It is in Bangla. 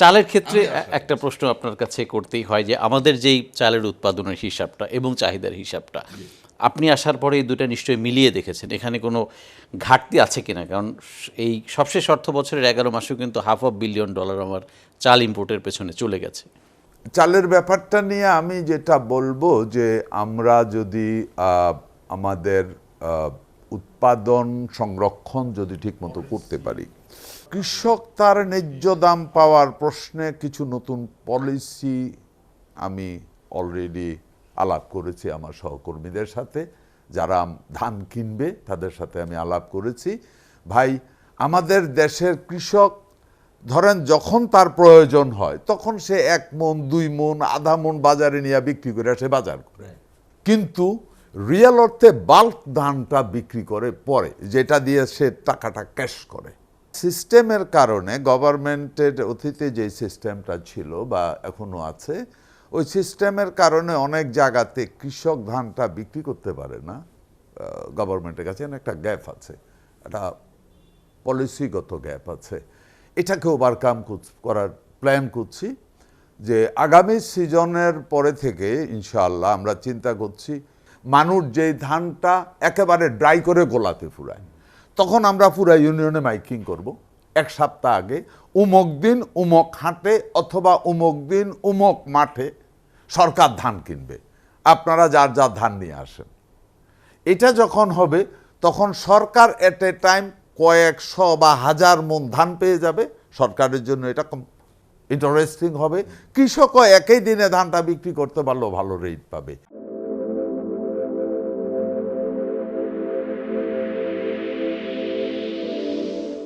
চালের ক্ষেত্রে একটা প্রশ্ন আপনার কাছে করতেই হয় যে আমাদের যেই চালের উৎপাদনের হিসাবটা এবং চাহিদার হিসাবটা আপনি আসার পরে এই দুটো নিশ্চয়ই মিলিয়ে দেখেছেন, এখানে কোনো ঘাটতি আছে কিনা? কারণ এই সবশেষ অর্থ বছরের 11 মাসেও কিন্তু $500 বিলিয়ন আমার চাল ইম্পোর্টের পেছনে চলে গেছে। চালের ব্যাপারটা নিয়ে আমি যেটা বলবো যে আমরা যদি আমাদের উৎপাদন সংরক্ষণ যদি ঠিকমতো করতে পারি, কৃষক তার ন্যায্য দাম পাওয়ার প্রশ্নে কিছু নতুন পলিসি আমি অলরেডি আলাপ করেছি আমার সহকর্মীদের সাথে, যারা ধান কিনবে তাদের সাথে আমি আলাপ করেছি। ভাই, আমাদের দেশের কৃষক ধরেন যখন তার প্রয়োজন হয় তখন সে 1 মণ 2 মণ আধা মণ বাজারে নিয়ে বিক্রি করে সে বাজার করে, কিন্তু রিয়েল অর্থে বাল্ক ধানটা বিক্রি করে পরে, যেটা দিয়ে সে টাকাটা ক্যাশ করে। সিস্টেমের কারণে গভর্নমেন্টের অতীতে যে সিস্টেমটা ছিল বা এখনো আছে, ওই সিস্টেমের কারণে অনেক জায়গাতে কৃষক ধানটা বিক্রি করতে পারে না গভর্নমেন্টের কাছে। একটা গ্যাপ আছে, একটা পলিসিগত গ্যাপ আছে। এটাকে ওভারকাম করার প্ল্যান করছি যে আগামী সিজনের পরে থেকে ইনশাআল্লাহ আমরা চিন্তা করছি মানুষ যেই ধানটা একেবারে ড্রাই করে গোলাতে ফুরায়, তখন আমরা পুরা ইউনিয়নে মাইকিং করব 1 সপ্তাহ আগে, উমুক দিন উমুক হাটে অথবা উমুক দিন উমুক মাঠে সরকার ধান কিনবে, আপনারা যার যার ধান নিয়ে আসেন। এটা যখন হবে তখন সরকার এট এ টাইম কয়েকশো বা হাজার মণ ধান পেয়ে যাবে, সরকারের জন্য এটা ইন্টারেস্টিং হবে, কৃষকও একই দিনে ধানটা বিক্রি করতে পারলেও ভালো রেট পাবে।